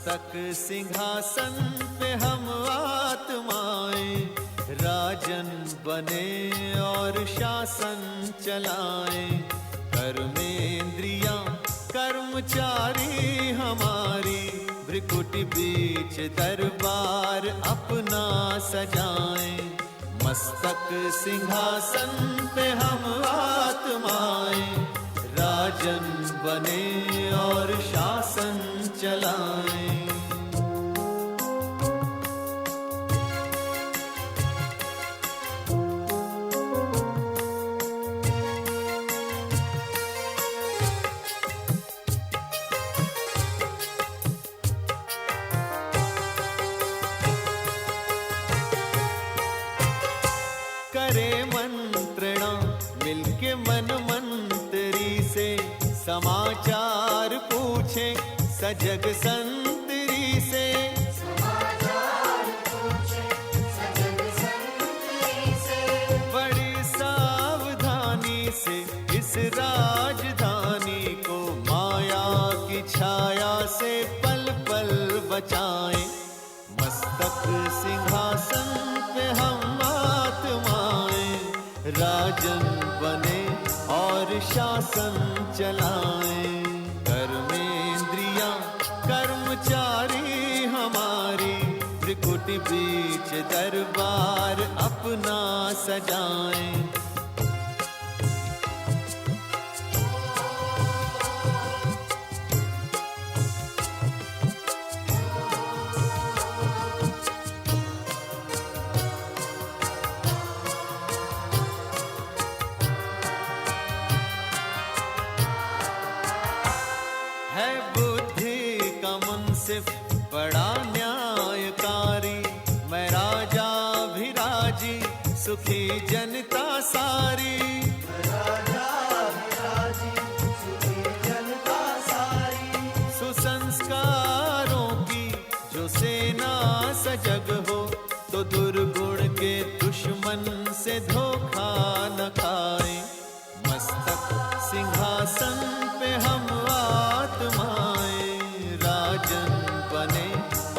मस्तक सिंहासन पे हम आत्माएं, राजन बने और शासन चलाएं। कर्मेंद्रियां कर्मचारी हमारी, भ्रिकुटी बीच दरबार अपना सजाएं। मस्तक सिंहासन पे हम आत्माएं, राजन बने और शासन चलाएं। करे मंत्रणा मिलके मन मंत्री से, समाचार पूछे सजग संतरी से। समाचार पूछे सजग संतरी से, बड़ी सावधानी से इस राजधानी को माया की छाया से पल पल बचाएं। मस्तक सिंहासन पे हम आत्माएं, राजन बने और शासन चलाएं। कर्मेंद्रियां कर्मचारी हमारी, त्रिकुटी बीच दरबार अपना सजाएं। है बुद्धि का मुंसिफ बड़ा न्यायकारी, मैं राजा भी राजी सुखी जनता सारी। राजा भी राजी सुखी जनता सारी। सुसंस्कारों की जो सेना सजग हो, तो दुर्गुण के दुश्मन से धोखा न खाए। मस्तक सिंहासन पे हम आत्माएं, राजन बने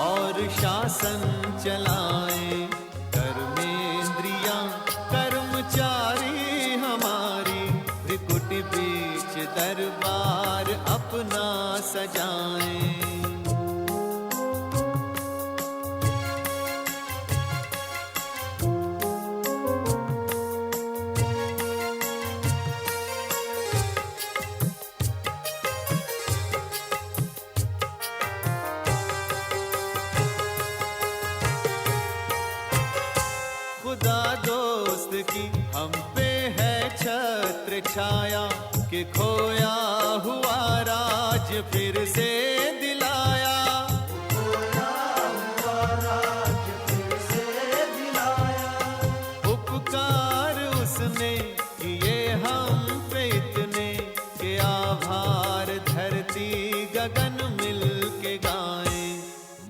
और शासन चलाएं। कर्मेंद्रियां कर्मचारी हमारी, त्रिकुटी बीच दरबार अपना सजाएं। खुदा दोस्त की हम पे है छत्र छाया, कि खोया हुआ राज फिर से दिलाया। खोया हुआ राज फिर से दिलाया। उपकार उसने किए हम पे इतने, के आभार धरती गगन मिल के गाएं।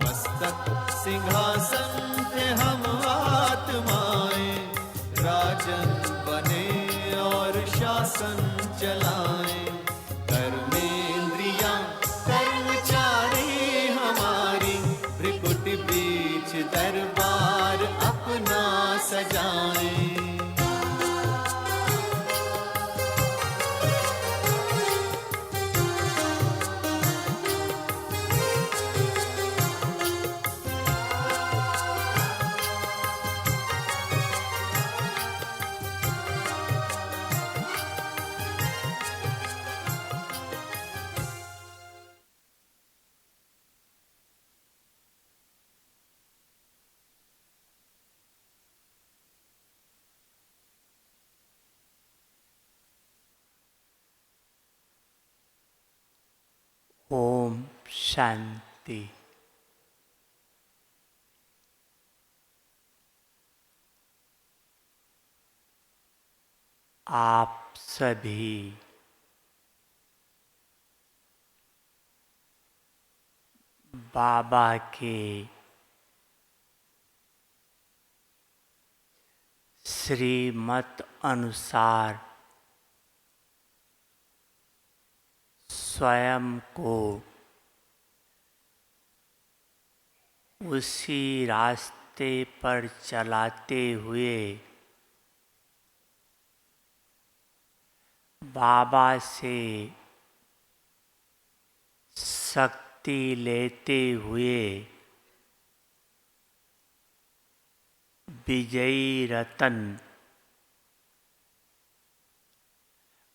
मस्तक सिंहासन पे हम आत्माएं, राजन बने और शासन चलाएं। कर्मेंद्रियां कर्मचारी हमारी, भ्रिकुटी बीच दरबार अपना सजाएं। ओम शांति। आप सभी बाबा के श्रीमत अनुसार स्वयं को उसी रास्ते पर चलाते हुए बाबा से शक्ति लेते हुए विजयी रतन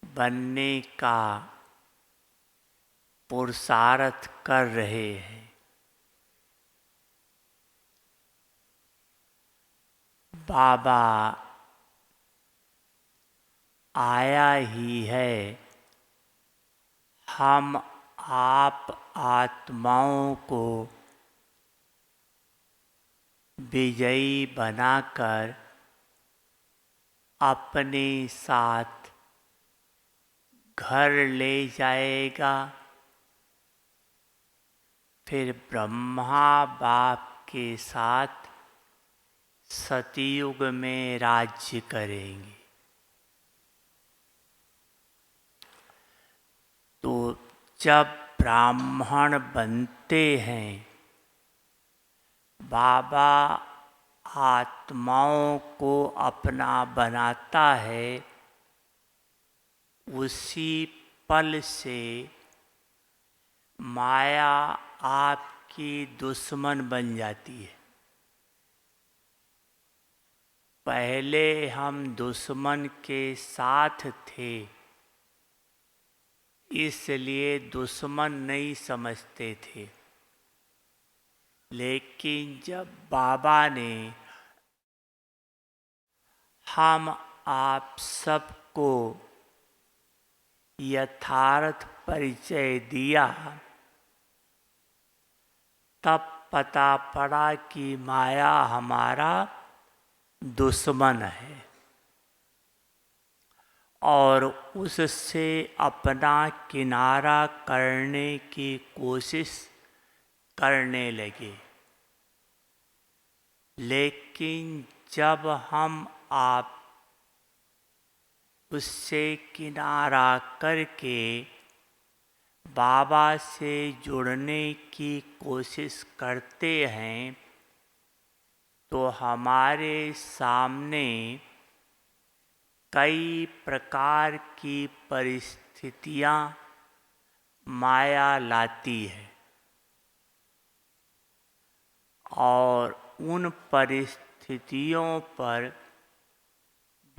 बनने का पुरुषार्थ कर रहे हैं। बाबा आया ही है, हम आप आत्माओं को विजयी बनाकर अपने साथ घर ले जाएगा। फिर ब्रह्मा बाप के साथ सतयुग में राज्य करेंगे। तो जब ब्राह्मण बनते हैं, बाबा आत्माओं को अपना बनाता है, उसी पल से माया आपकी दुश्मन बन जाती है। पहले हम दुश्मन के साथ थे, इसलिए दुश्मन नहीं समझते थे। लेकिन जब बाबा ने हम आप सबको यथार्थ परिचय दिया, तब पता पड़ा कि माया हमारा दुश्मन है और उससे अपना किनारा करने की कोशिश करने लगे। लेकिन जब हम आप उससे किनारा करके बाबा से जुड़ने की कोशिश करते हैं, तो हमारे सामने कई प्रकार की परिस्थितियां माया लाती है और उन परिस्थितियों पर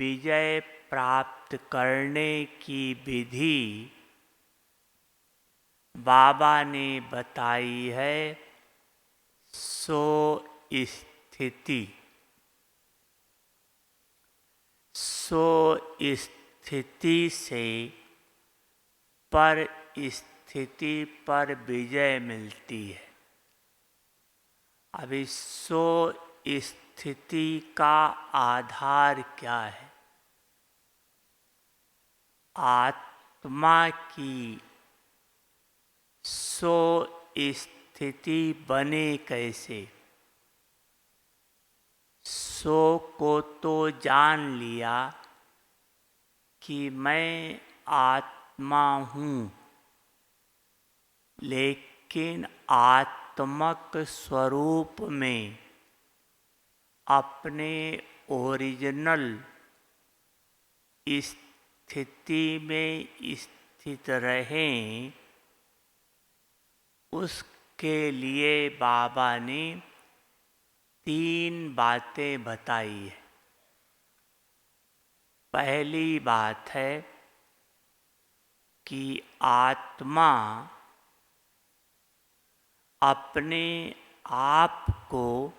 विजय प्राप्त करने की विधि बाबा ने बताई है। सो स्थिति, सो स्थिति से पर स्थिति पर विजय मिलती है। अभी सो स्थिति का आधार क्या है? आत्मा की सो स्थिति बने कैसे? सो को तो जान लिया कि मैं आत्मा हूँ, लेकिन आत्मक स्वरूप में अपने ओरिजिनल स्थिति में स्थित रहें, उसके लिए बाबा ने 3 बातें बताई है। पहली बात है कि आत्मा अपने आप को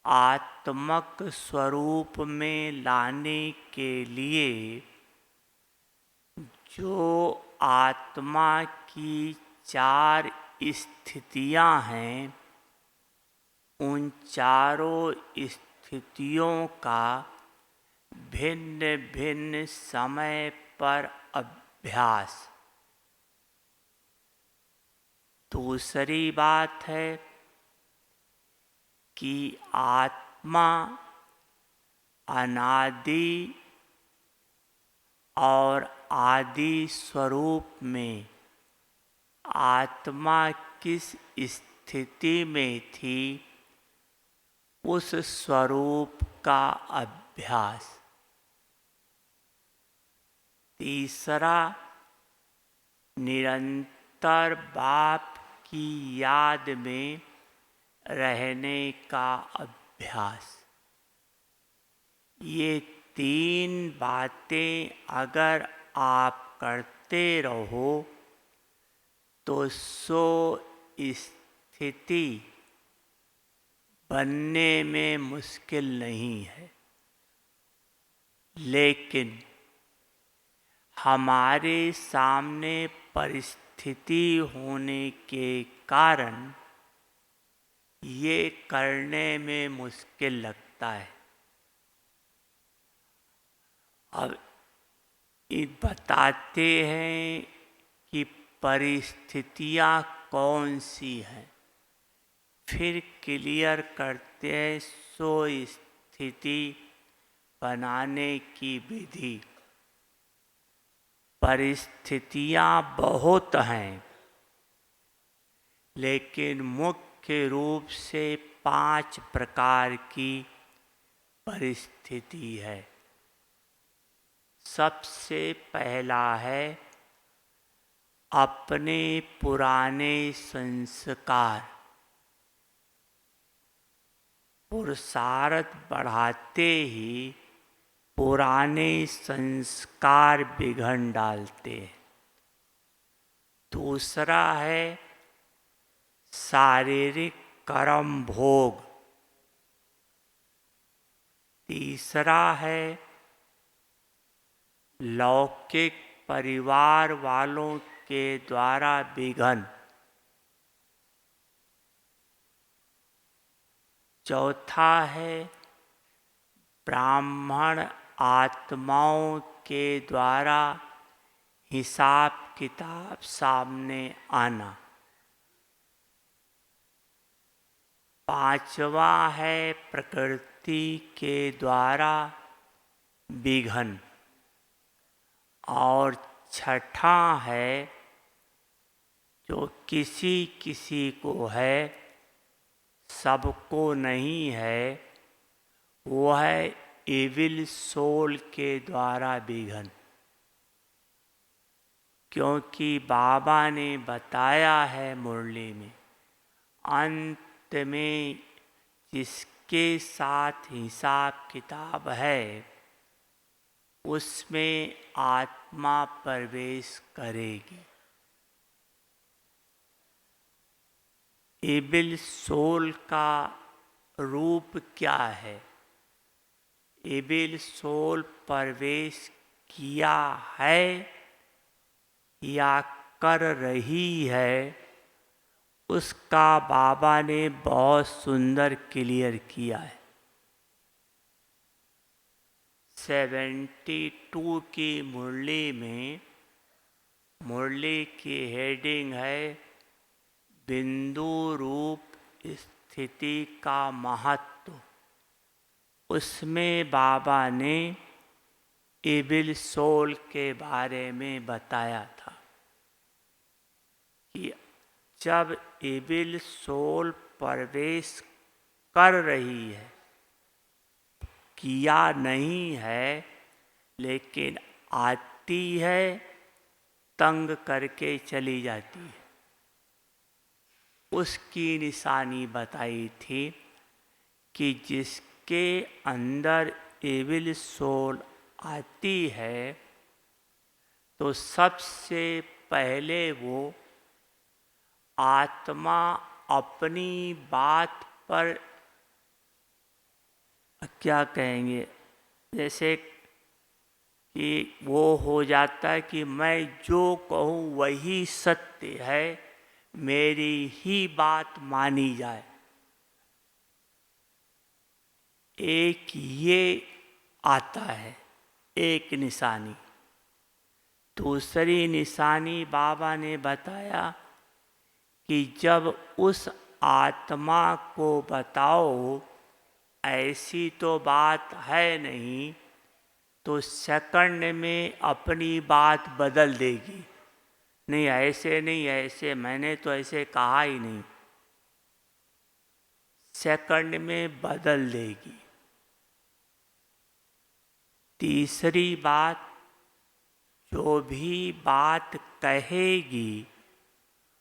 आत्मक स्वरूप में लाने के लिए जो आत्मा की 4 स्थितियां हैं, उन चारों स्थितियों का भिन्न भिन्न समय पर अभ्यास। दूसरी बात है कि आत्मा अनादि और आदि स्वरूप में आत्मा किस स्थिति में थी उस स्वरूप का अभ्यास। तीसरा, निरंतर बाप की याद में रहने का अभ्यास। ये तीन बातें अगर आप करते रहो तो सो स्थिति बनने में मुश्किल नहीं है। लेकिन हमारे सामने परिस्थिति होने के कारण ये करने में मुश्किल लगता है। अब ये बताते हैं कि परिस्थितियाँ कौन सी हैं, फिर क्लियर करते हैं सो स्थिति बनाने की विधि। परिस्थितियाँ बहुत हैं, लेकिन मुख्य रूप से 5 प्रकार की परिस्थिति है। सबसे पहला है अपने पुराने संस्कार। पुरुषार्थ बढ़ाते ही पुराने संस्कार बिगड़ डालते हैं। दूसरा है शारीरिक कर्म भोग। तीसरा है लौकिक परिवार वालों के द्वारा विघन। चौथा है ब्राह्मण आत्माओं के द्वारा हिसाब किताब सामने आना। पांचवा है प्रकृति के द्वारा विघन। और छठा है जो किसी किसी को है, सबको नहीं है, वो है इविल सोल के द्वारा विघन। क्योंकि बाबा ने बताया है मुरली में, अंत में जिसके साथ हिसाब किताब है उसमें आत्मा प्रवेश करेगी। इविल सोल का रूप क्या है? इविल सोल प्रवेश किया है या कर रही है, उसका बाबा ने बहुत सुंदर क्लियर किया है। 72 की मुरली में, मुरली की हेडिंग है बिंदु रूप स्थिति का महत्व। उसमें बाबा ने इविल सोल के बारे में बताया था कि जब इविल सोल प्रवेश कर रही है, किया नहीं है, लेकिन आती है, तंग करके चली जाती है, उसकी निशानी बताई थी कि जिसके अंदर इविल सोल आती है तो सबसे पहले वो आत्मा अपनी बात पर क्या कहेंगे, जैसे कि वो हो जाता है कि मैं जो कहूँ वही सत्य है, मेरी ही बात मानी जाए। एक ये आता है, एक निशानी। दूसरी निशानी बाबा ने बताया कि जब उस आत्मा को बताओ ऐसी तो बात है नहीं, तो सेकंड में अपनी बात बदल देगी। नहीं ऐसे नहीं, ऐसे मैंने तो ऐसे कहा ही नहीं। सेकंड में बदल देगी। तीसरी बात, जो भी बात कहेगी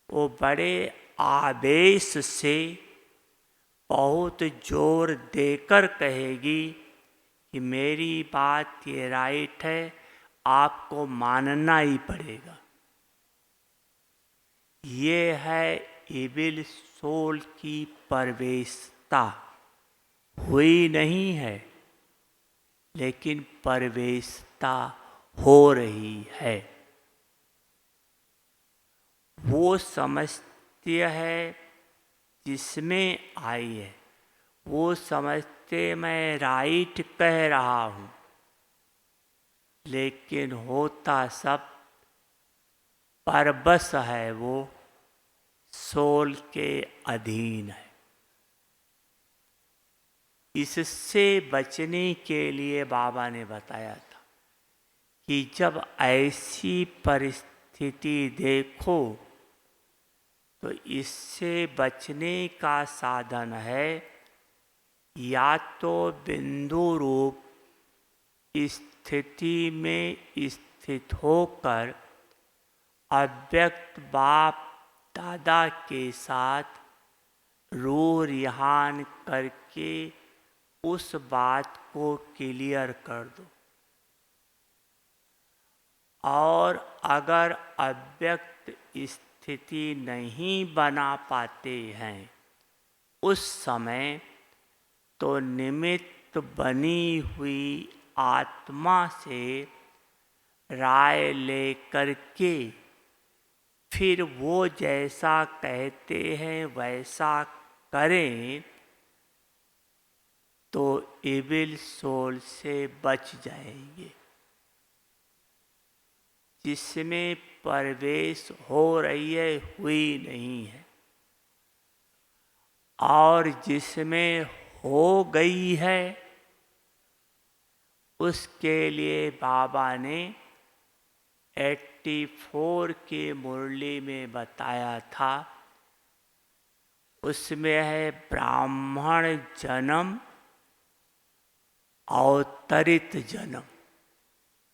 वो बड़े आवेश से बहुत जोर देकर कहेगी कि मेरी बात ये राइट है, आपको मानना ही पड़ेगा। ये है इविल सोल की परवेशता। हुई नहीं है, लेकिन परवेशता हो रही है। वो समझती है जिसमें आई है, वो समझते मैं राइट कह रहा हूँ, लेकिन होता सब परबस है, वो सोल के अधीन है। इससे बचने के लिए बाबा ने बताया था कि जब ऐसी परिस्थिति देखो तो इससे बचने का साधन है या तो बिंदु रूप स्थिति में स्थित होकर अव्यक्त बाप दादा के साथ रूह रिहान करके उस बात को क्लियर कर दो, और अगर अव्यक्त स्थिति नहीं बना पाते हैं उस समय, तो निमित्त बनी हुई आत्मा से राय लेकर के फिर वो जैसा कहते हैं वैसा करें तो इविल सोल से बच जाएंगे। जिसमें प्रवेश हो रही है हुई नहीं है, और जिसमें हो गई है उसके लिए बाबा ने 84 के मुरली में बताया था। उसमें है ब्राह्मण जन्म, अवतरित जन्म,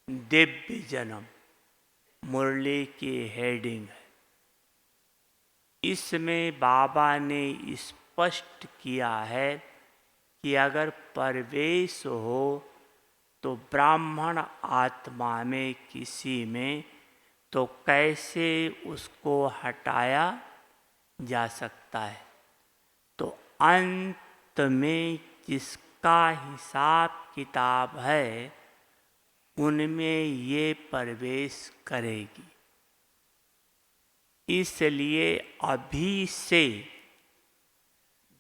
दिव्य जन्म, मुरली की हेडिंग है। इसमें बाबा ने स्पष्ट किया है कि अगर प्रवेश हो तो ब्राह्मण आत्मा में किसी में, तो कैसे उसको हटाया जा सकता है। तो अंत में जिसका हिसाब किताब है उनमें ये प्रवेश करेगी। इसलिए अभी से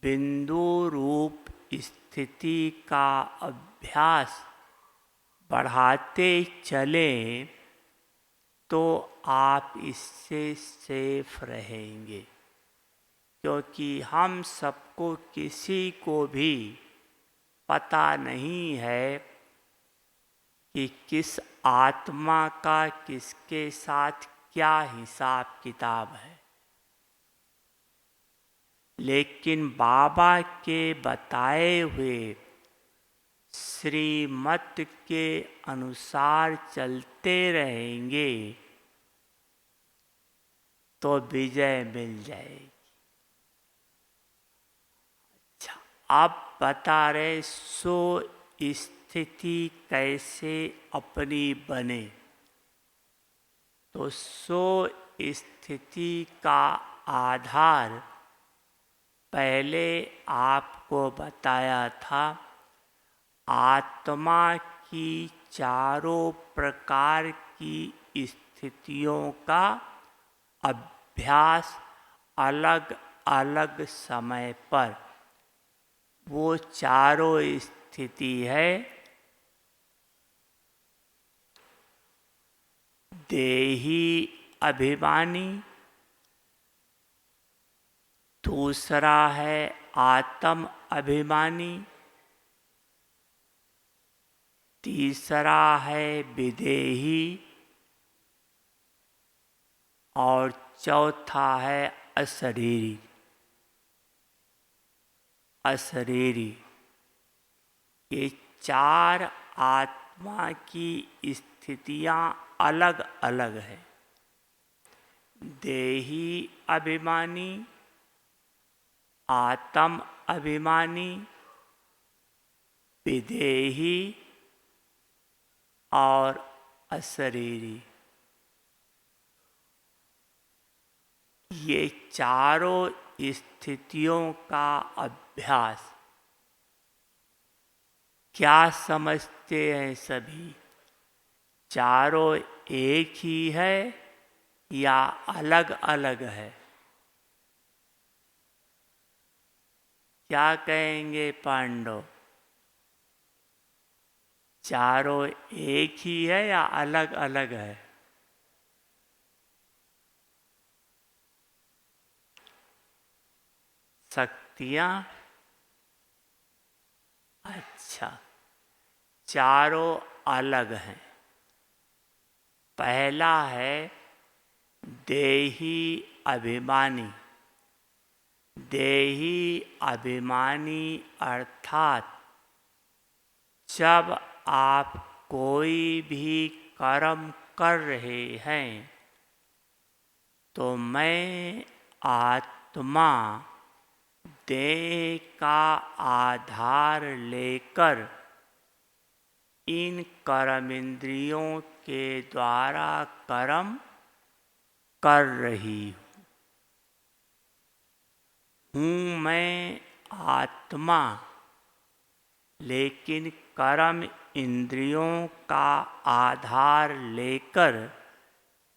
बिंदु रूप स्थिति का अभ्यास बढ़ाते चलें तो आप इससे सेफ रहेंगे, क्योंकि हम सबको किसी को भी पता नहीं है कि किस आत्मा का किसके साथ क्या हिसाब किताब है। लेकिन बाबा के बताए हुए श्रीमत के अनुसार चलते रहेंगे तो विजय मिल जाएगी। अच्छा, आप बता रहे सो स्थिति कैसे अपनी बने। तो सो स्थिति का आधार पहले आपको बताया था। आत्मा की चारों प्रकार की स्थितियों का अभ्यास अलग अलग समय पर, वो चारों स्थिति है देही अभिमानी, दूसरा है आत्म अभिमानी, तीसरा है विदेही, और चौथा है अशरीरी। अशरीरी, ये चार आत्मा की स्थितियां अलग अलग है। देही अभिमानी, आत्म अभिमानी, विदेही और अशरीरी। ये चारों स्थितियों का अभ्यास क्या समझते हैं सभी? चारों एक ही है या अलग अलग है? क्या कहेंगे पांडव? चारों एक ही है या अलग अलग है? शक्तियां? अच्छा, चारों अलग हैं। पहला है देही अभिमानी। देही अभिमानी अर्थात जब आप कोई भी कर्म कर रहे हैं तो मैं आत्मा देह का आधार लेकर इन कर्मेंद्रियों के द्वारा कर्म कर रही हूँ। मैं आत्मा, लेकिन कर्म इंद्रियों का आधार लेकर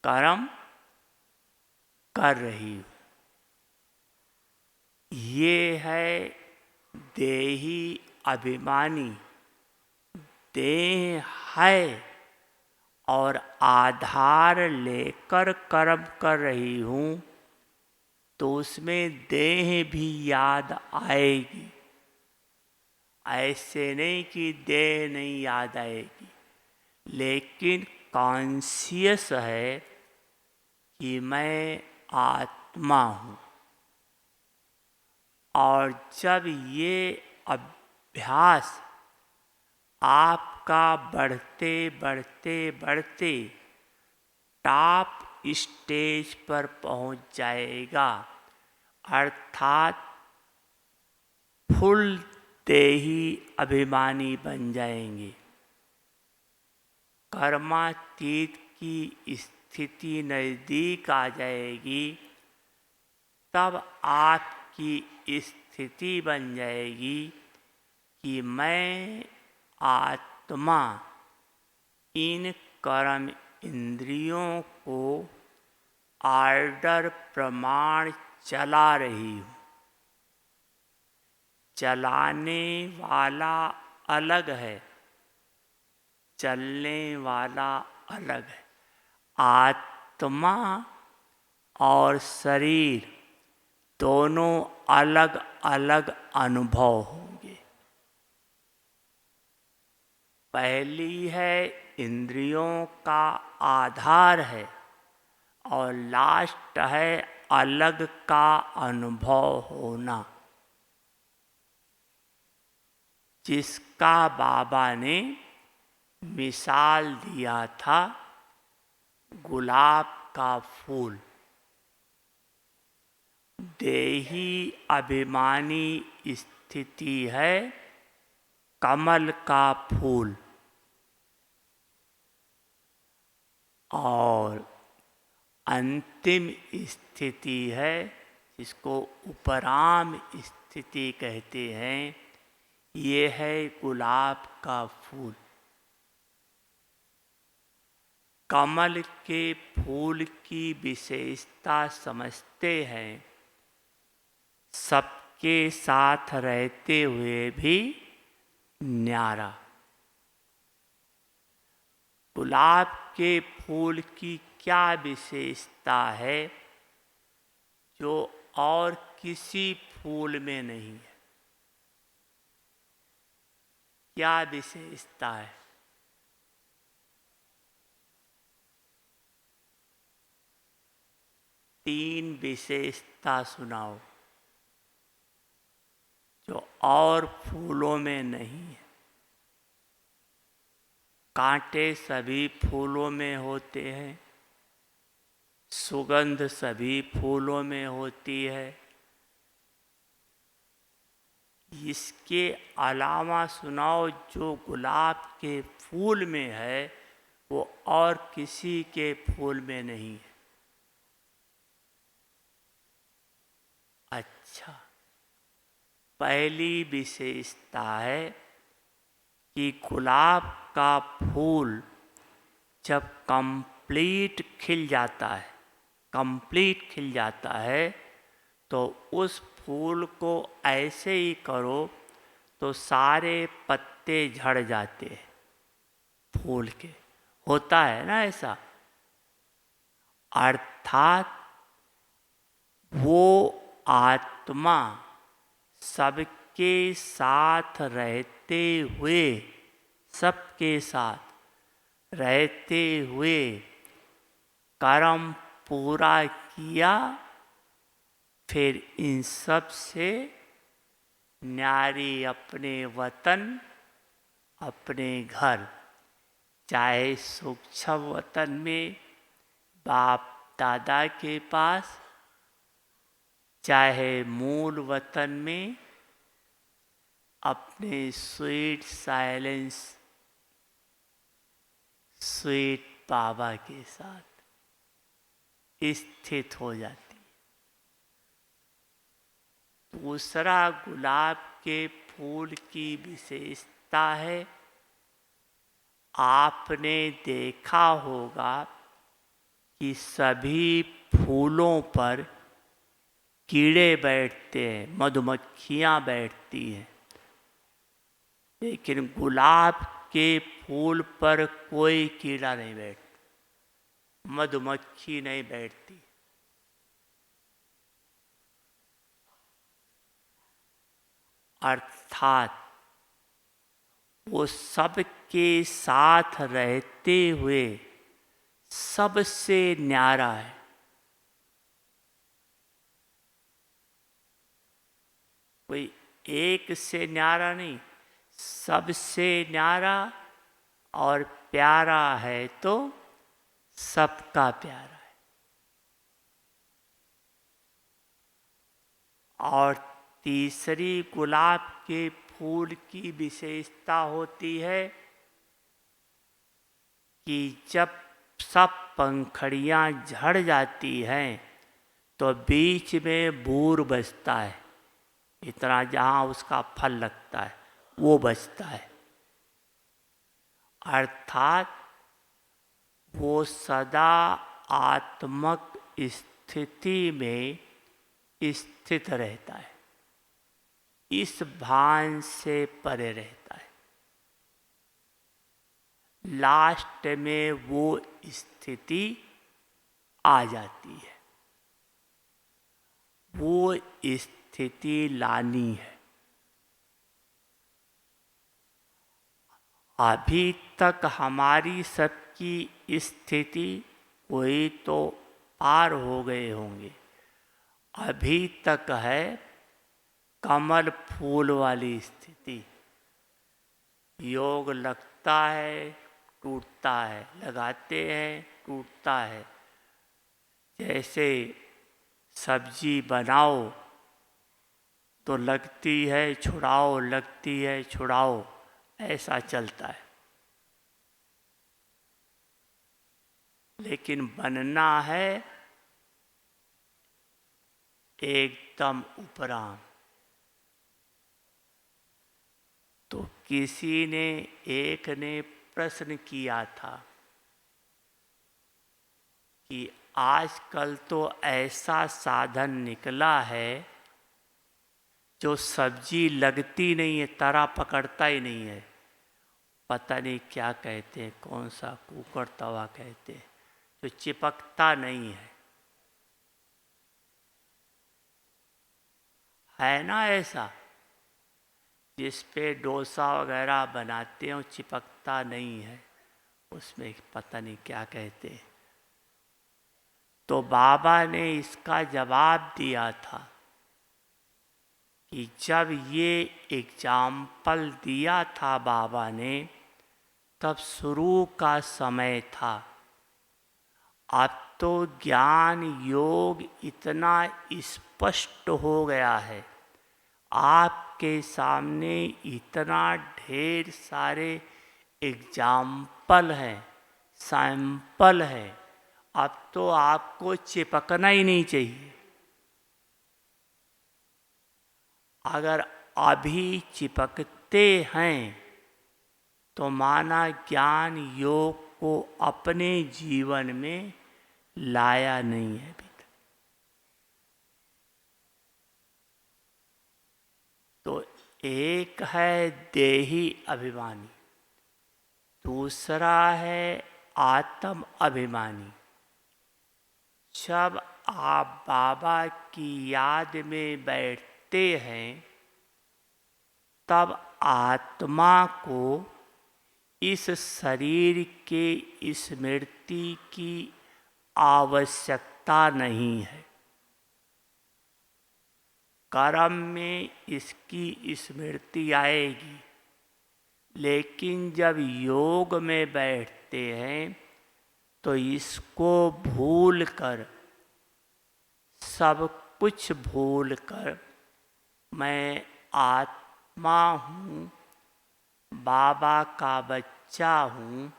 कर्म कर रही हूँ। ये है देही अभिमानी। देह है और आधार लेकर कर्म कर रही हूँ, तो उसमें देह भी याद आएगी। ऐसे नहीं कि देह नहीं याद आएगी, लेकिन कॉन्शियस है कि मैं आत्मा हूँ। और जब ये अभ्यास आपका बढ़ते बढ़ते बढ़ते टॉप स्टेज पर पहुंच जाएगा, अर्थात फुल देही अभिमानी बन जाएंगे, कर्मातीत की स्थिति नज़दीक आ जाएगी, तब आपकी स्थिति बन जाएगी कि मैं आत्मा इन कर्म इंद्रियों को आर्डर प्रमाण चला रही हूँ। चलाने वाला अलग है, चलने वाला अलग है। आत्मा और शरीर दोनों अलग अलग अनुभव होंगे। पहली है इंद्रियों का आधार है और लास्ट है अलग का अनुभव होना, जिसका बाबा ने मिसाल दिया था गुलाब का फूल। देही अभिमानी स्थिति है कमल का फूल, और अंतिम स्थिति है जिसको उपराम स्थिति कहते हैं, ये है गुलाब का फूल। कमल के फूल की विशेषता समझते हैं, सबके साथ रहते हुए भी न्यारा। गुलाब के फूल की क्या विशेषता है जो और किसी फूल में नहीं है? क्या विशेषता है? तीन विशेषता सुनाओ जो और फूलों में नहीं है। कांटे सभी फूलों में होते हैं, सुगंध सभी फूलों में होती है। इसके अलावा सुनाओ जो गुलाब के फूल में है वो और किसी के फूल में नहीं है। अच्छा, पहली विशेषता है कि गुलाब का फूल जब कंप्लीट खिल जाता है तो उस फूल को ऐसे ही करो तो सारे पत्ते झड़ जाते हैं फूल के। होता है ना ऐसा। अर्थात वो आत्मा सबके साथ रहते हुए, सबके साथ रहते हुए कर्म पूरा किया, फिर इन सब से न्यारी अपने वतन, अपने घर, चाहे सूक्ष्म वतन में बाप दादा के पास, चाहे मूल वतन में अपने स्वीट साइलेंस, स्वीट बाबा के साथ स्थित हो जाती है। दूसरा गुलाब के फूल की विशेषता है, आपने देखा होगा कि सभी फूलों पर कीड़े बैठते हैं, मधुमक्खियाँ बैठती हैं, लेकिन गुलाब के फूल पर कोई कीड़ा नहीं बैठता, मधुमक्खी नहीं बैठती। अर्थात वो सबके साथ रहते हुए सबसे न्यारा है। कोई एक से न्यारा नहीं, सबसे न्यारा और प्यारा है तो सबका प्यारा है। और तीसरी गुलाब के फूल की विशेषता होती है कि जब सब पंखड़ियाँ झड़ जाती हैं तो बीच में बूर बचता है, इतना जहाँ उसका फल लगता है वो बचता है। अर्थात वो सदा आत्मक स्थिति में स्थित रहता है, इस भान से परे रहता है। लास्ट में वो स्थिति आ जाती है, वो स्थिति लानी है। अभी तक हमारी सबकी स्थिति कोई तो पार हो गए होंगे, अभी तक है कमल फूल वाली स्थिति। योग लगता है, टूटता है, लगाते हैं, टूटता है। जैसे सब्जी बनाओ तो लगती है छुड़ाओ, लगती है छुड़ाओ, ऐसा चलता है। लेकिन बनना है एकदम उपराम। तो किसी ने, एक ने प्रश्न किया था कि आजकल तो ऐसा साधन निकला है जो सब्जी लगती नहीं है, तरा पकड़ता ही नहीं है, पता नहीं क्या कहते हैं, कौन सा कुकर तवा कहते हैं, जो चिपकता नहीं है ना ऐसा, जिस पे डोसा वगैरह बनाते हैं चिपकता नहीं है, उसमें पता नहीं क्या कहते हैं। तो बाबा ने इसका जवाब दिया था कि जब ये एग्जाम्पल दिया था बाबा ने, तब शुरू का समय था। अब तो ज्ञान योग इतना स्पष्ट हो गया है, आपके सामने इतना ढेर सारे एग्जाम्पल हैं, सैंपल है। अब तो आपको चिपकना ही नहीं चाहिए। अगर अभी चिपकते हैं तो माना ज्ञान योग को अपने जीवन में लाया नहीं है अभी तक। तो एक है देही अभिमानी, दूसरा है आत्म अभिमानी। जब आप बाबा की याद में बैठते हैं, तब आत्मा को इस शरीर के स्मृति की आवश्यकता नहीं है। कर्म में इसकी स्मृति आएगी, लेकिन जब योग में बैठते हैं तो इसको भूल कर, सब कुछ भूल कर, मैं आत्मा हूँ, बाबा का बच्चा हूँ,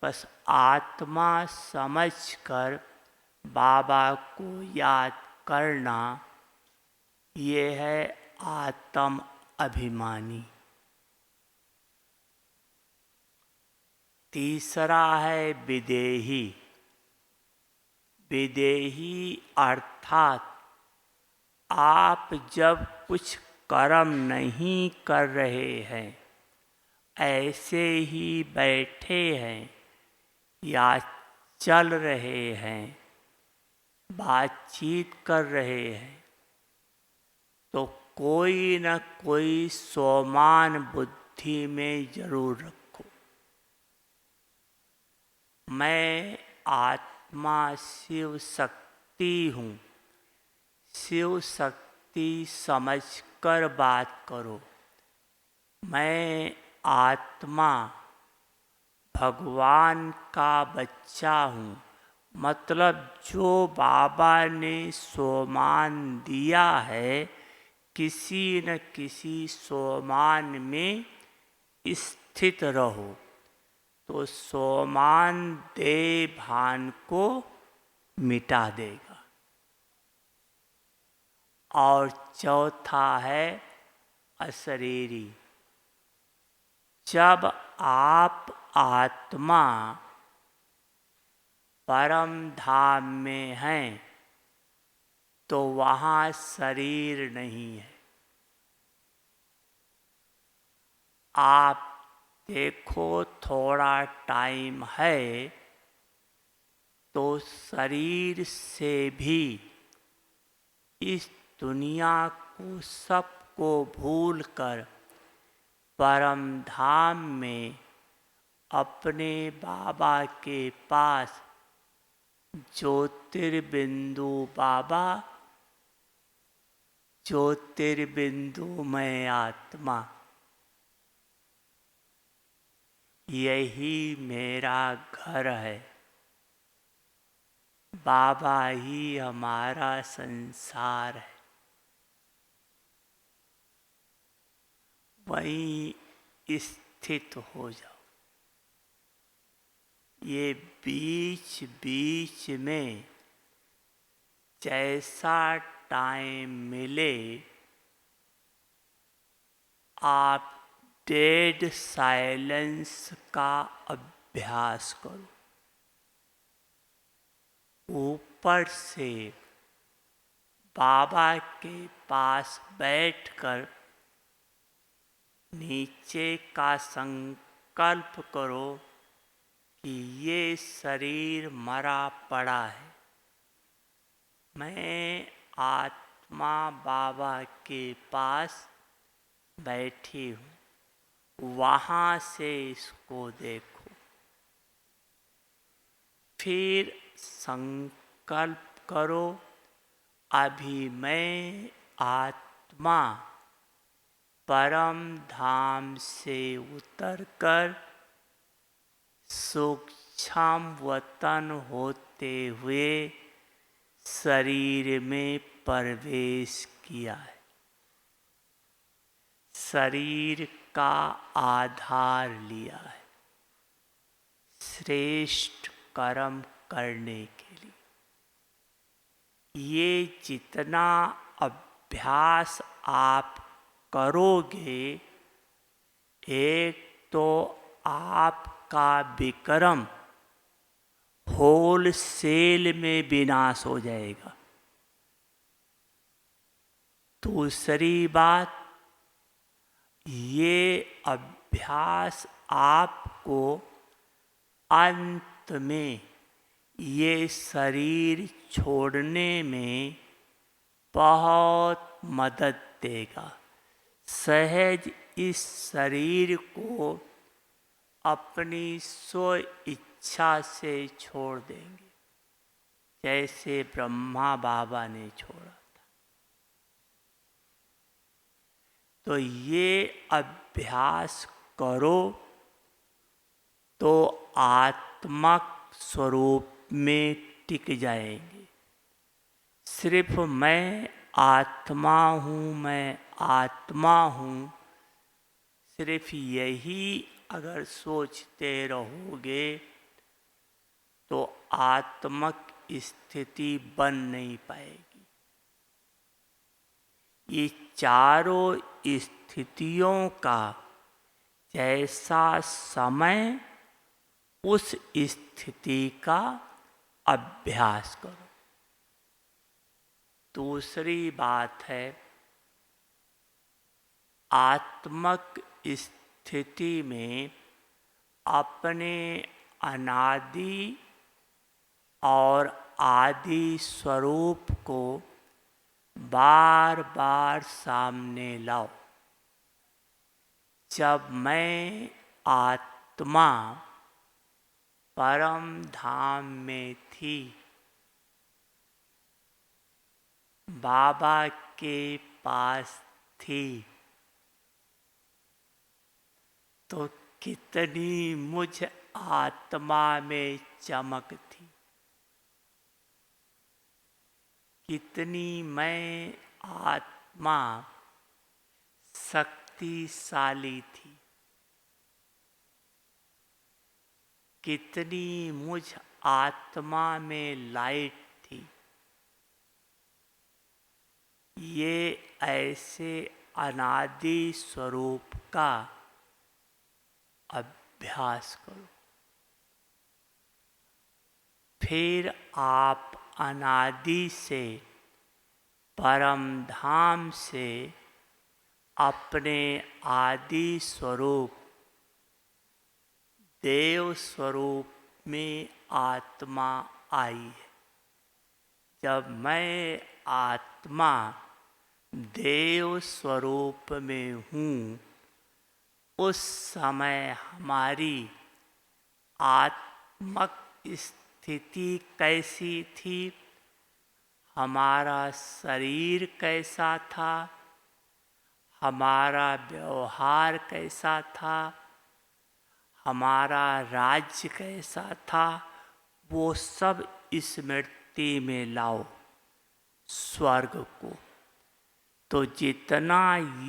बस आत्मा समझकर बाबा को याद करना, ये है आत्म अभिमानी। तीसरा है विदेही। विदेही अर्थात आप जब कुछ कर्म नहीं कर रहे हैं, ऐसे ही बैठे हैं या चल रहे हैं, बातचीत कर रहे हैं, तो कोई न कोई सोमान बुद्धि में जरूर रखो। मैं आत्मा शिव शक्ति हूँ। शिव शक्ति समझकर बात करो। मैं आत्मा भगवान का बच्चा हूँ, मतलब जो बाबा ने सोमान दिया है, किसी न किसी सोमान में स्थित रहो, तो सोमान देह भान को मिटा देगा। और चौथा है अशरीरी। जब आप आत्मा परम धाम में हैं, तो वहाँ शरीर नहीं है। आप देखो थोड़ा टाइम है तो शरीर से भी इस दुनिया को सबको भूलकर परम धाम में अपने बाबा के पास ज्योतिर्बिंदु बाबा, ज्योतिर्बिंदुमय आत्मा, यही मेरा घर है। बाबा ही हमारा संसार है। वहीं स्थित हो जाओ। ये बीच बीच में जैसा टाइम मिले, आप डेड साइलेंस का अभ्यास करो। ऊपर से बाबा के पास बैठकर नीचे का संकल्प करो कि ये शरीर मरा पड़ा है, मैं आत्मा बाबा के पास बैठी हूँ, वहाँ से इसको देखो। फिर संकल्प करो, अभी मैं आत्मा परम धाम से उतरकर सूक्ष्म वतन होते हुए शरीर में प्रवेश किया है। शरीर का आधार लिया है श्रेष्ठ कर्म करने के लिए। ये जितना अभ्यास आप करोगे, एक तो आपका विक्रम होलसेल में विनाश हो जाएगा। दूसरी बात, ये अभ्यास आपको अंत में ये शरीर छोड़ने में बहुत मदद देगा। सहज इस शरीर को अपनी स्व इच्छा से छोड़ देंगे, जैसे ब्रह्मा बाबा ने छोड़ा था। तो ये अभ्यास करो तो आत्मक स्वरूप में टिक जाएंगे। सिर्फ मैं आत्मा हूँ, मैं आत्मा हूँ, सिर्फ यही अगर सोचते रहोगे तो आत्मक स्थिति बन नहीं पाएगी। ये चारों स्थितियों का जैसा समय, उस स्थिति का अभ्यास करो। दूसरी बात है, आत्मक स्थिति में अपने अनादि और आदि स्वरूप को बार बार सामने लाओ। जब मैं आत्मा परम धाम में थी, बाबा के पास थी, तो कितनी मुझ आत्मा में चमक थी, कितनी मैं आत्मा शक्तिशाली थी, कितनी मुझ आत्मा में लाइट थी। ये ऐसे अनादि स्वरूप का अभ्यास करो। फिर आप अनादि से, परम धाम से अपने आदि स्वरूप देव स्वरूप में आत्मा आई है। जब मैं आत्मा देव स्वरूप में हूँ, उस समय हमारी आत्मक स्थिति कैसी थी, हमारा शरीर कैसा था, हमारा व्यवहार कैसा था, हमारा राज्य कैसा था, वो सब स्मृति में लाओ स्वर्ग को। तो जितना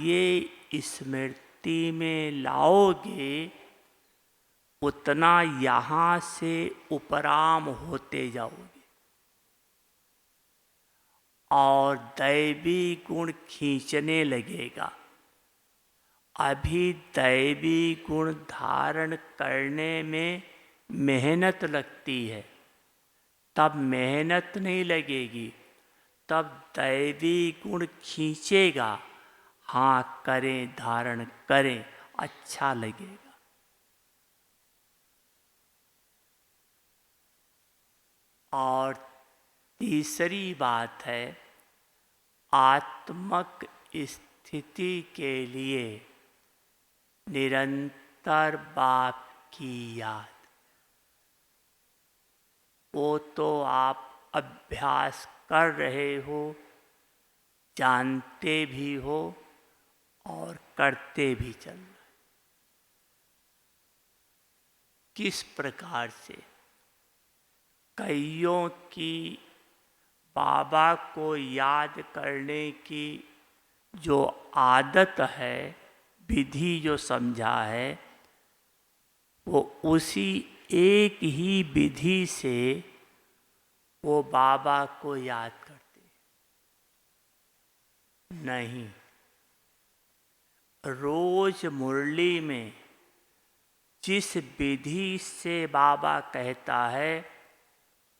ये स्मृति में लाओगे, उतना यहाँ से उपराम होते जाओगे और दैवी गुण खींचने लगेगा। अभी दैवी गुण धारण करने में मेहनत लगती है, तब मेहनत नहीं लगेगी, तब दैवी गुण खींचेगा। हाँ, करें, धारण करें, अच्छा लगेगा। और तीसरी बात है, आत्मक स्थिति के लिए निरंतर बाप की याद। वो तो आप अभ्यास कर रहे हो, जानते भी हो और करते भी चलना है। किस प्रकार से? कईयों की बाबा को याद करने की जो आदत है, विधि जो समझा है, वो उसी एक ही विधि से वो बाबा को याद करते नहीं। रोज मुरली में जिस विधि से बाबा कहता है,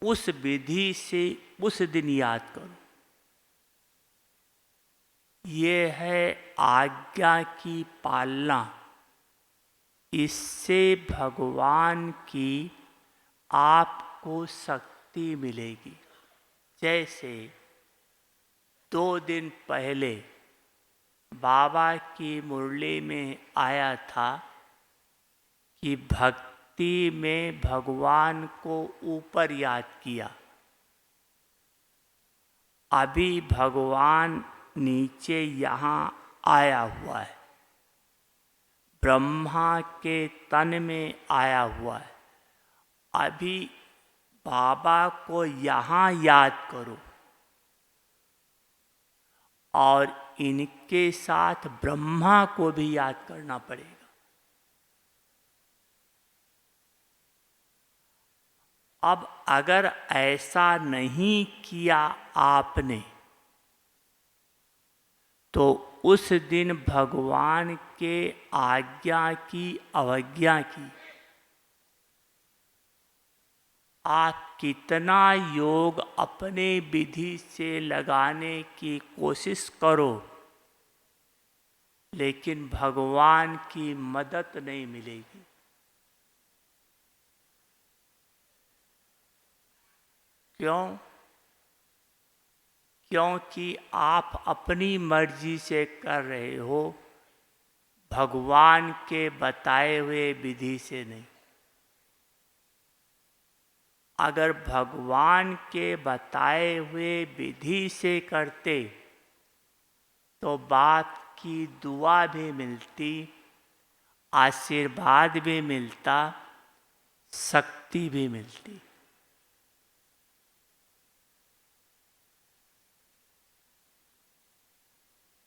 उस विधि से उस दिन याद करो। ये है आज्ञा की पालना। इससे भगवान की आपको शक्ति मिलेगी। जैसे 2 दिन पहले बाबा की मुरली में आया था कि भक्ति में भगवान को ऊपर याद किया। अभी भगवान नीचे यहाँ आया हुआ है, ब्रह्मा के तन में आया हुआ है। अभी बाबा को यहाँ याद करो और इनके साथ ब्रह्मा को भी याद करना पड़ेगा। अब अगर ऐसा नहीं किया आपने, तो उस दिन भगवान के आज्ञा की अवज्ञा की। आप कितना योग अपने विधि से लगाने की कोशिश करो, लेकिन भगवान की मदद नहीं मिलेगी। क्यों? क्योंकि आप अपनी मर्जी से कर रहे हो, भगवान के बताए हुए विधि से नहीं। अगर भगवान के बताए हुए विधि से करते तो बाप की दुआ भी मिलती, आशीर्वाद भी मिलता, शक्ति भी मिलती।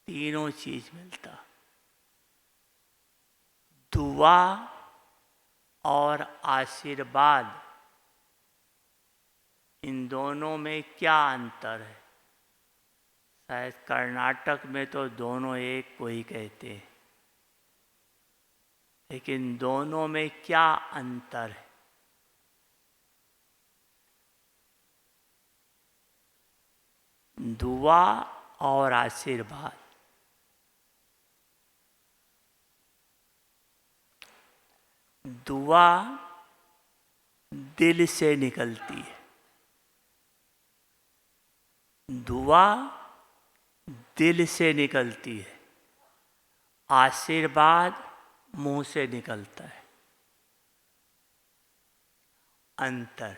तीनों चीज मिलता। दुआ और आशीर्वाद, इन दोनों में क्या अंतर है? शायद कर्नाटक में तो दोनों एक को ही कहते हैं, लेकिन दोनों में क्या अंतर है? दुआ और आशीर्वाद। दुआ दिल से निकलती है, दुआ दिल से निकलती है, आशीर्वाद मुंह से निकलता है। अंतर।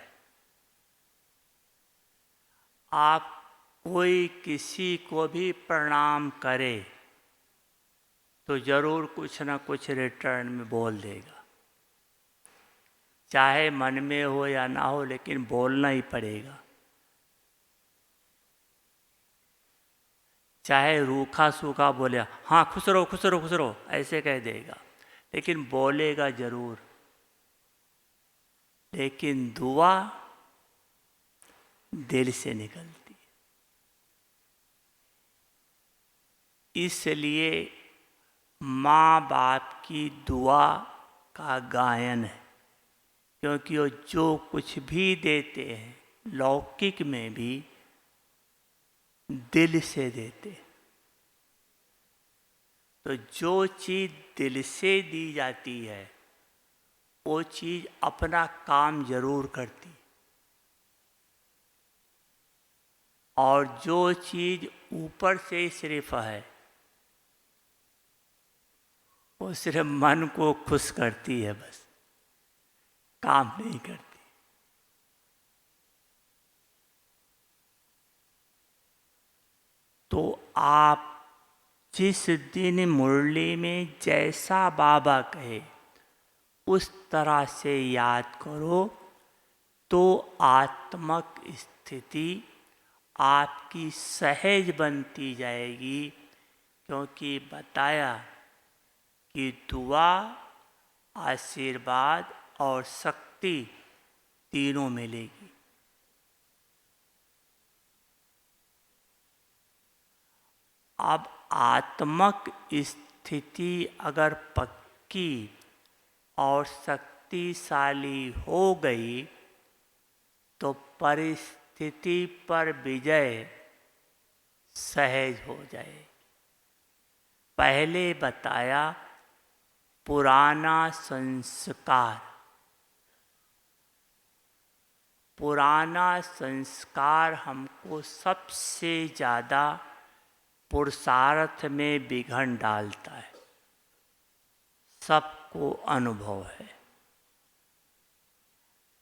आप कोई किसी को भी प्रणाम करे तो जरूर कुछ ना कुछ रिटर्न में बोल देगा, चाहे मन में हो या ना हो, लेकिन बोलना ही पड़ेगा। चाहे रूखा सूखा बोले, हाँ खुश रहो खुश रहो खुश रहो, ऐसे कह देगा, लेकिन बोलेगा जरूर। लेकिन दुआ दिल से निकलती है। इसलिए माँ बाप की दुआ का गायन है, क्योंकि वो जो कुछ भी देते हैं लौकिक में भी दिल से देते। तो जो चीज दिल से दी जाती है वो चीज अपना काम जरूर करती, और जो चीज ऊपर से सिर्फ है वो सिर्फ मन को खुश करती है, बस काम नहीं करती। तो आप जिस दिन मुरली में जैसा बाबा कहे उस तरह से याद करो तो आत्मक स्थिति आपकी सहज बनती जाएगी, क्योंकि बताया कि दुआ, आशीर्वाद और शक्ति तीनों मिलेगी। अब आत्मक स्थिति अगर पक्की और शक्तिशाली हो गई तो परिस्थिति पर विजय सहज हो जाए। पहले बताया पुराना संस्कार। पुराना संस्कार हमको सबसे ज़्यादा पुरुषार्थ में विघ्न डालता है, सबको अनुभव है।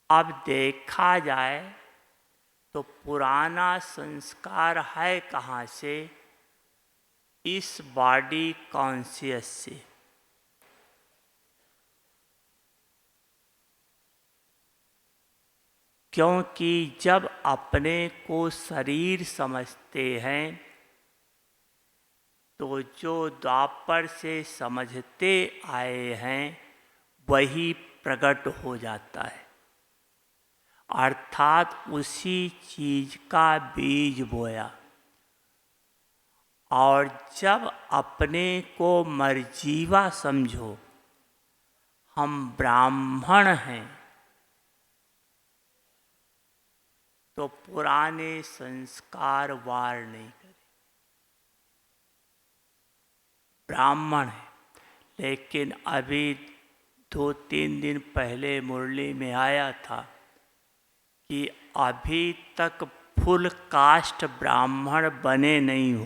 अब देखा जाए तो पुराना संस्कार है कहाँ से? इस बॉडी कॉन्शियस से। क्योंकि जब अपने को शरीर समझते हैं तो जो द्वापर से समझते आए हैं वही प्रकट हो जाता है, अर्थात उसी चीज का बीज बोया। और जब अपने को मर्जीवा समझो, हम ब्राह्मण हैं, तो पुराने संस्कार वार नहीं करे। ब्राह्मण है, लेकिन अभी 2-3 दिन पहले मुरली में आया था कि अभी तक फुल कास्ट ब्राह्मण बने नहीं हो।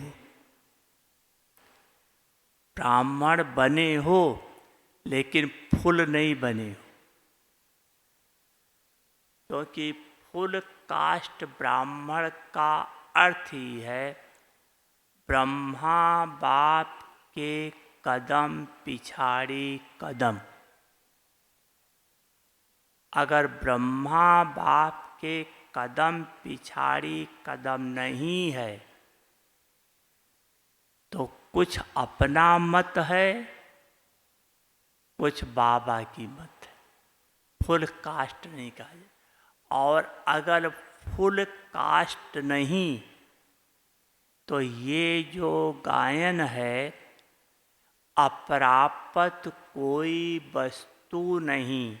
ब्राह्मण बने हो लेकिन फुल नहीं बने हो, क्योंकि फुल कास्ट ब्राह्मण का अर्थ ही है ब्रह्मा बाप के कदम पिछाड़ी कदम। अगर ब्रह्मा बाप के कदम पिछाड़ी कदम नहीं है तो कुछ अपना मत है, कुछ बाबा की मत है, फुल कास्ट नहीं कहा जाए। और अगर फुल कास्ट नहीं तो ये जो गायन है अप्राप्त कोई वस्तु नहीं,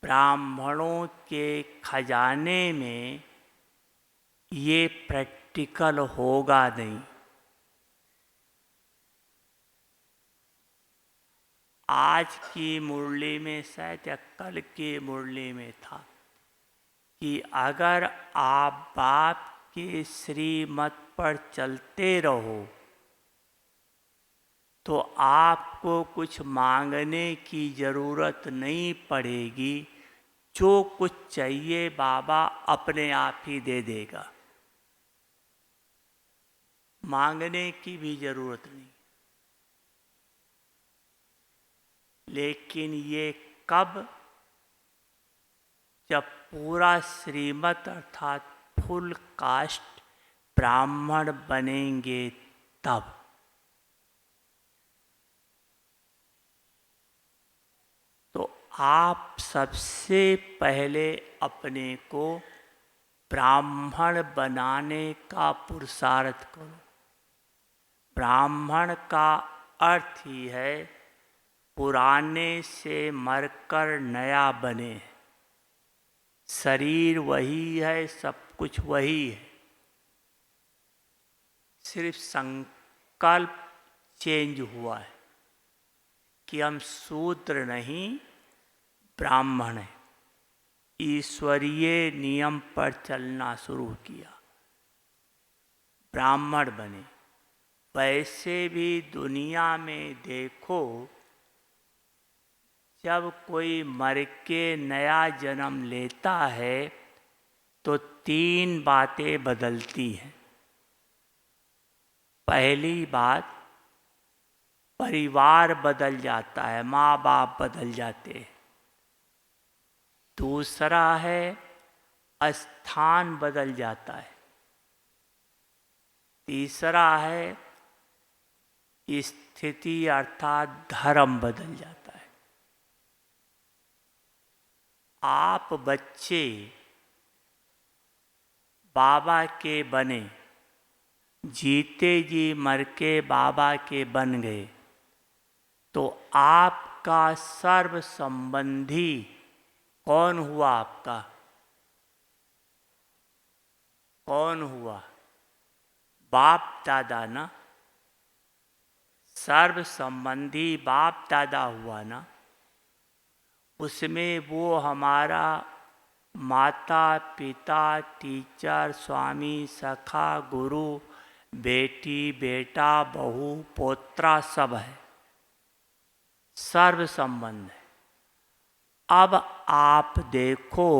ब्राह्मणों के खजाने में ये प्रैक्टिकल होगा नहीं। आज की मुरली में शायद या कल की मुरली में था कि अगर आप बाप के श्रीमत पर चलते रहो तो आपको कुछ मांगने की ज़रूरत नहीं पड़ेगी। जो कुछ चाहिए बाबा अपने आप ही दे देगा, मांगने की भी ज़रूरत नहीं। लेकिन ये कब? जब पूरा श्रीमत अर्थात फुल कास्ट ब्राह्मण बनेंगे तब। तो आप सबसे पहले अपने को ब्राह्मण बनाने का पुरुषार्थ करो। ब्राह्मण का अर्थ ही है पुराने से मरकर नया बने। शरीर वही है, सब कुछ वही है, सिर्फ संकल्प चेंज हुआ है कि हम शूद्र नहीं ब्राह्मण हैं। ईश्वरीय नियम पर चलना शुरू किया, ब्राह्मण बने। वैसे भी दुनिया में देखो, जब कोई मर के नया जन्म लेता है तो 3 बातें बदलती हैं। पहली बात, परिवार बदल जाता है, माँ बाप बदल जाते हैं। दूसरा है स्थान बदल जाता है। तीसरा है स्थिति अर्थात धर्म बदल जाता है। आप बच्चे बाबा के बने, जीते जी मर के बाबा के बन गए, तो आपका सर्व संबंधी कौन हुआ? आपका कौन हुआ? बाप दादा ना। सर्व संबंधी बाप दादा हुआ ना। उसमें वो हमारा माता पिता, टीचर, स्वामी, सखा, गुरु, बेटी, बेटा, बहू, पोत्रा सब है, सर्व संबंध है। अब आप देखो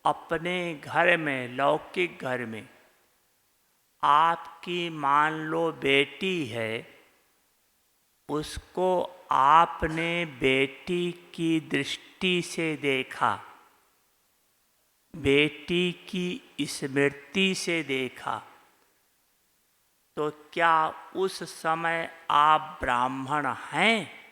अपने घर में, लौकिक घर में आपकी मान लो बेटी है, उसको आपने बेटी की दृष्टि से देखा, बेटी की स्मृति से देखा, तो क्या उस समय आप ब्राह्मण हैं?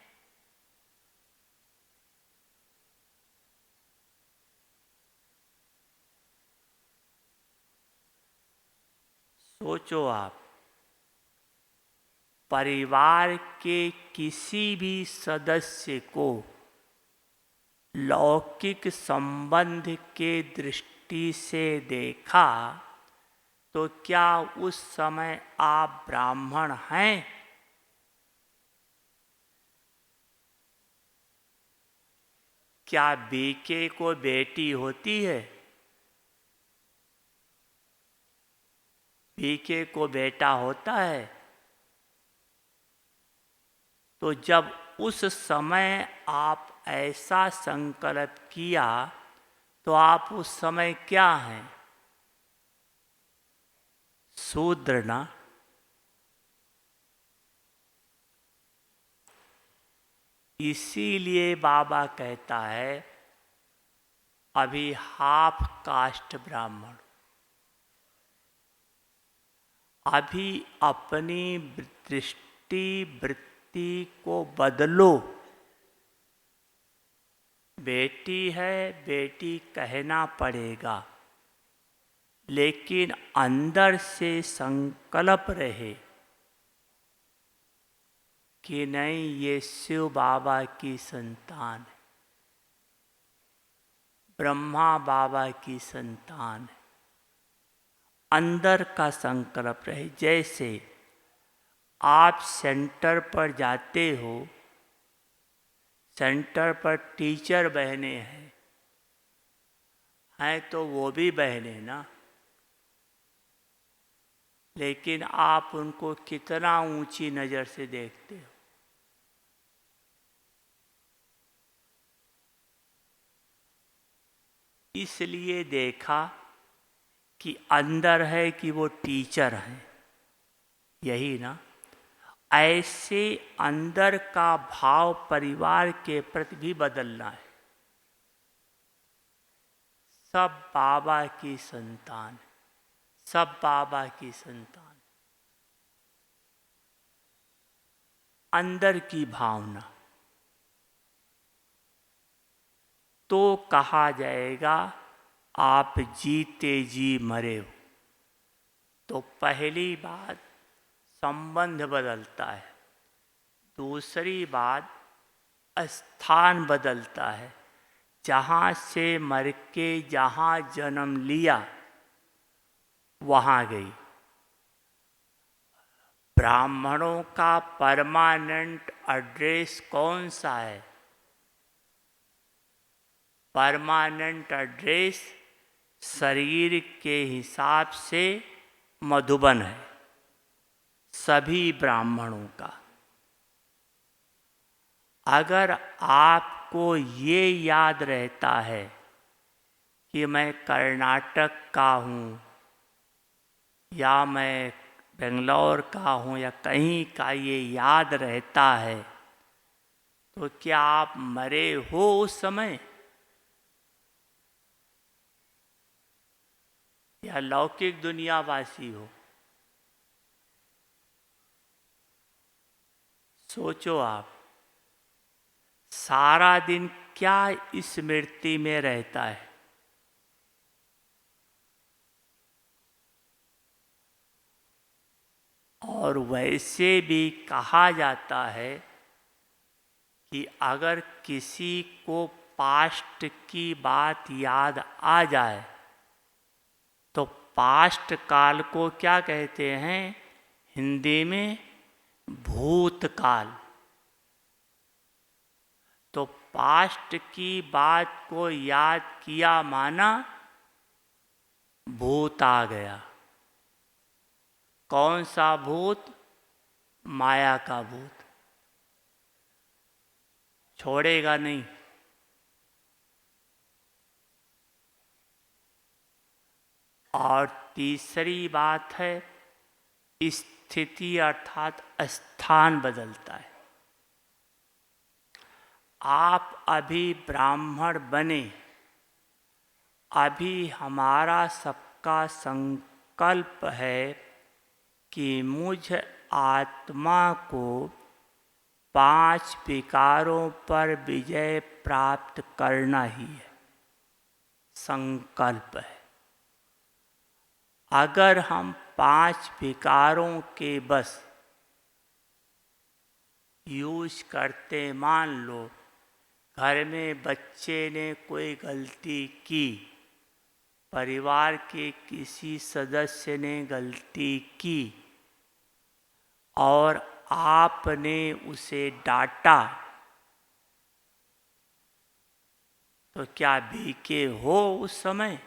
सोचो आप। परिवार के किसी भी सदस्य को लौकिक संबंध के दृष्टि से देखा, तो क्या उस समय आप ब्राह्मण हैं? क्या बीके को बेटी होती है? बीके को बेटा होता है? तो जब उस समय आप ऐसा संकल्प किया, तो आप उस समय क्या हैं? शूद्र ना। इसीलिए बाबा कहता है अभी हाफ कास्ट ब्राह्मण। अभी अपनी दृष्टि वृत्ति को बदलो। बेटी है, बेटी कहना पड़ेगा, लेकिन अंदर से संकल्प रहे कि नहीं, ये शिव बाबा की संतान है, ब्रह्मा बाबा की संतान है। अंदर का संकल्प रहे। जैसे आप सेंटर पर जाते हो, सेंटर पर टीचर बहने हैं तो वो भी बहने ना, लेकिन आप उनको कितना ऊंची नज़र से देखते हो। इसलिए देखा कि अंदर है कि वो टीचर हैं, यही ना। ऐसे अंदर का भाव परिवार के प्रति भी बदलना है। सब बाबा की संतान, सब बाबा की संतान। अंदर की भावना तो कहा जाएगा आप जीते जी मरे हो। तो पहली बात संबंध बदलता है। दूसरी बात स्थान बदलता है। जहाँ से मर के जहाँ जन्म लिया वहाँ गई। ब्राह्मणों का परमानेंट एड्रेस कौन सा है? परमानेंट एड्रेस शरीर के हिसाब से मधुबन है, सभी ब्राह्मणों का। अगर आपको ये याद रहता है कि मैं कर्नाटक का हूँ या मैं बेंगलोर का हूँ या कहीं का ये याद रहता है, तो क्या आप मरे हो उस समय या लौकिक दुनियावासी हो? सोचो आप, सारा दिन क्या स्मृति में रहता है। और वैसे भी कहा जाता है कि अगर किसी को पास्ट की बात याद आ जाए तो पास्ट काल को क्या कहते हैं हिंदी में? भूतकाल। तो पास्ट की बात को याद किया माना भूत आ गया। कौन सा भूत? माया का भूत। छोड़ेगा नहीं। और तीसरी बात है, स्थिति अर्थात स्थान बदलता है। आप अभी ब्राह्मण बने, अभी हमारा सबका संकल्प है कि मुझ आत्मा को 5 विकारों पर विजय प्राप्त करना ही है, संकल्प है। अगर हम 5 विकारों के बस यूज करते, मान लो घर में बच्चे ने कोई गलती की, परिवार के किसी सदस्य ने गलती की और आपने उसे डांटा, तो क्या भीखे हो उस समय?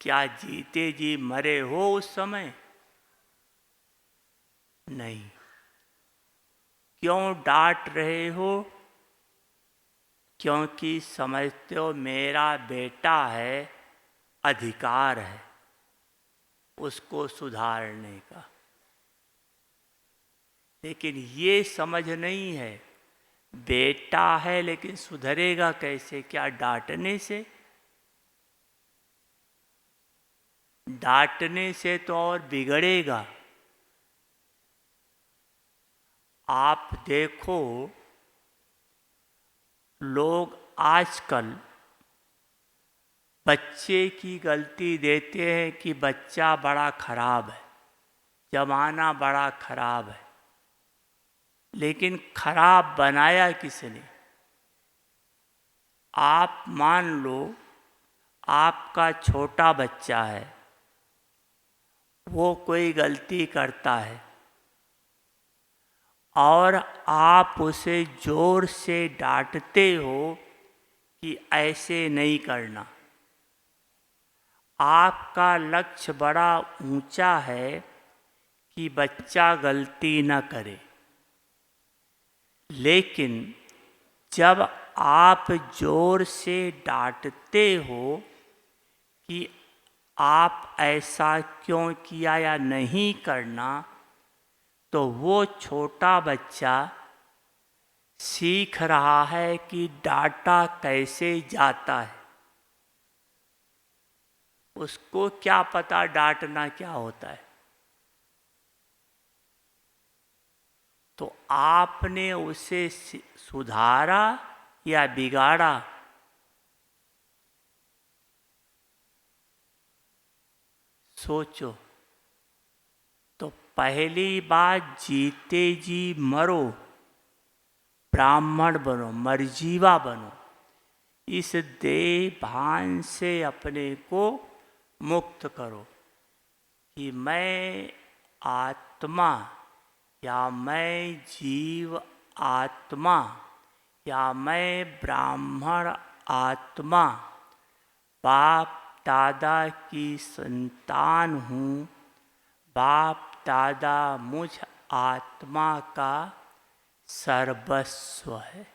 क्या जीते जी मरे हो उस समय? नहीं। क्यों डांट रहे हो? क्योंकि समझते हो मेरा बेटा है, अधिकार है उसको सुधारने का। लेकिन ये समझ नहीं है, बेटा है लेकिन सुधरेगा कैसे? क्या डांटने से? डांटने से तो और बिगड़ेगा। आप देखो, लोग आजकल बच्चे की गलती देते हैं कि बच्चा बड़ा खराब है, जमाना बड़ा खराब है। लेकिन खराब बनाया किसने? आप मान लो आपका छोटा बच्चा है, वो कोई गलती करता है और आप उसे जोर से डांटते हो कि ऐसे नहीं करना। आपका लक्ष्य बड़ा ऊंचा है कि बच्चा गलती न करे। लेकिन जब आप जोर से डांटते हो कि आप ऐसा क्यों किया या नहीं करना, तो वो छोटा बच्चा सीख रहा है कि डांटा कैसे जाता है। उसको क्या पता डांटना क्या होता है। तो आपने उसे सुधारा या बिगाड़ा? सोचो। तो पहली बात, जीते जी मरो, ब्राह्मण बनो, मर्जीवा बनो। इस देह भान से अपने को मुक्त करो कि मैं आत्मा या मैं जीव आत्मा या मैं ब्राह्मण आत्मा बाप दादा की संतान हूँ। बाप दादा मुझ आत्मा का सर्वस्व है,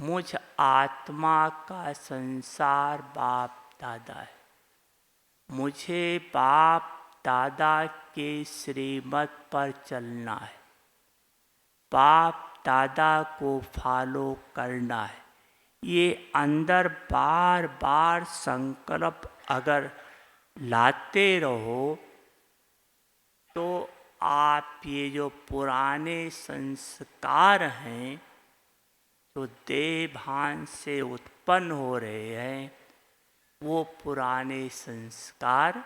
मुझ आत्मा का संसार बाप दादा है। मुझे बाप दादा के श्रीमत पर चलना है, बाप दादा को फॉलो करना है। ये अंदर बार बार संकल्प अगर लाते रहो तो आप ये जो पुराने संस्कार हैं जो देह भान से उत्पन्न हो रहे हैं, वो पुराने संस्कार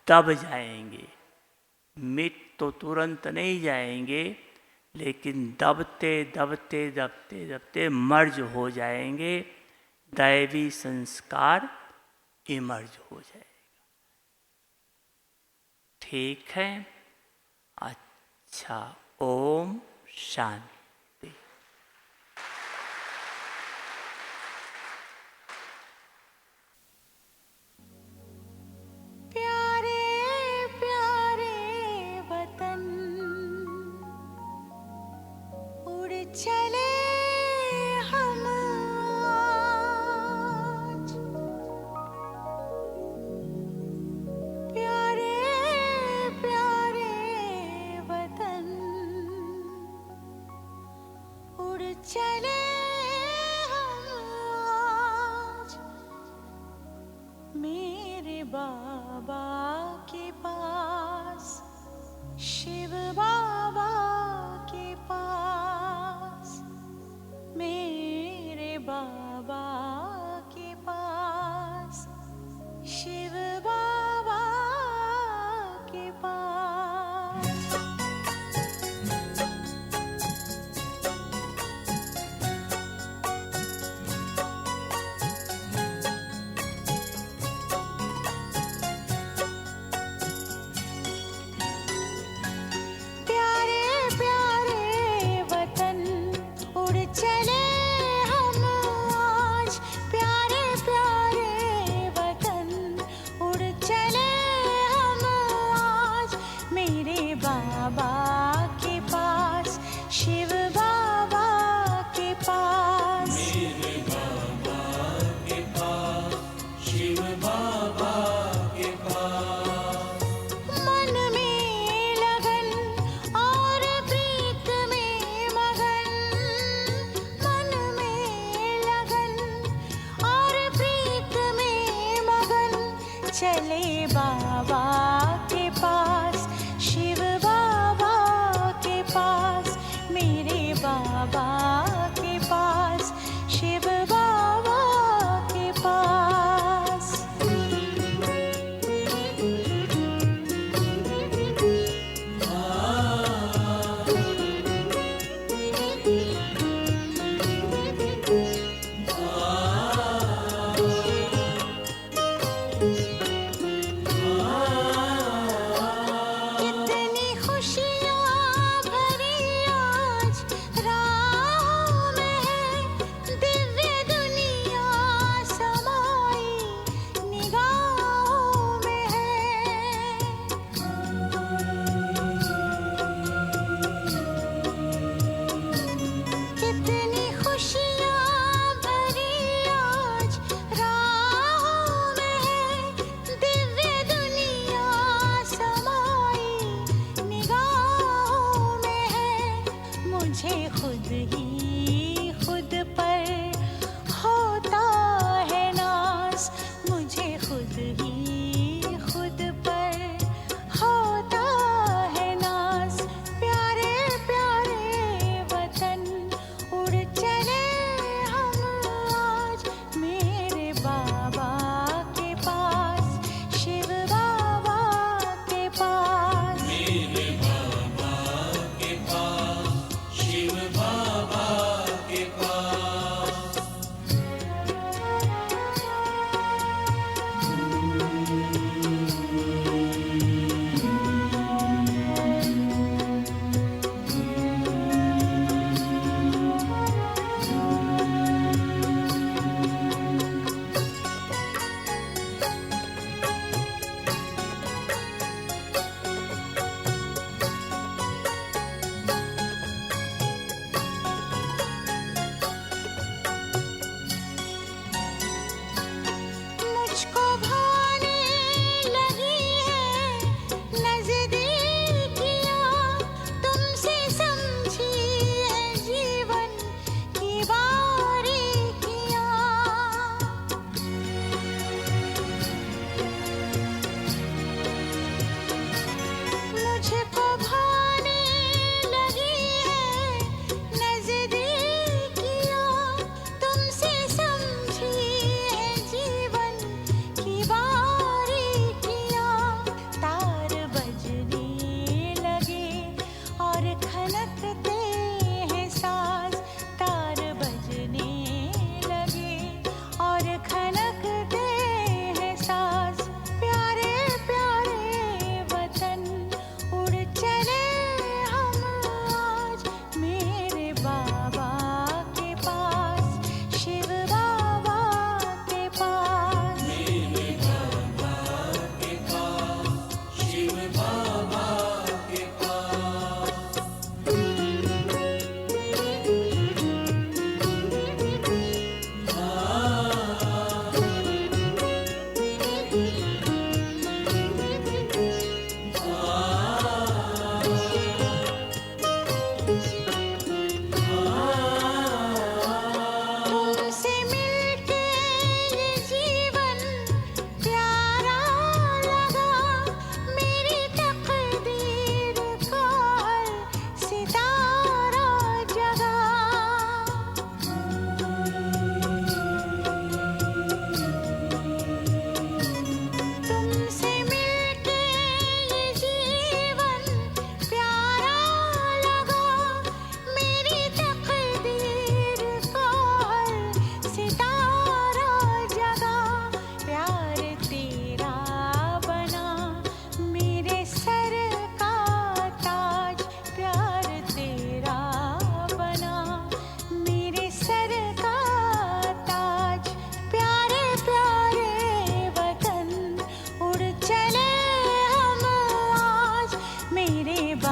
दब जाएंगे। मिट तो तुरंत नहीं जाएंगे, लेकिन दबते दबते दबते दबते मर्ज हो जाएंगे। दैवी संस्कार इमर्ज हो जाएगा। ठीक है? अच्छा, ओम शांति। प्यारे प्यारे वतन, उड़ चले हम आज। प्यारे प्यारे वतन, उड़ चले हम आज मेरे बाबा के पास, शिव बाबा के पास, मेरे बाबा के पास, शिव बाबा के पास। प्यारे प्यारे वतन, उड़ चले हम आज। प्यारे प्यारे वतन, उड़ चले हम आज मेरे बाबा के पास, शिव बाबा के पास। मेरे बाबा के पास, शिव बाबा के पास। मन में लगन और प्रीत में मगन, मन में लगन और प्रीत में मगन, चले बाबा के पास, शिव बाबा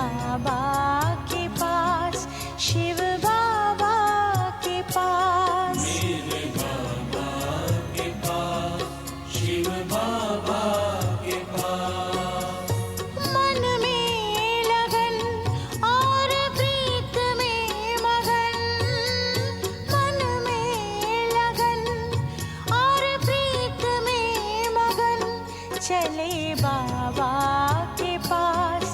बाबा के पास, शिव बाबा के पास। मेरे बाबा के पास, शिव बाबा के पास। मन में लगन और प्रीत में मगन, मन में लगन और प्रीत में मगन, चले बाबा के पास,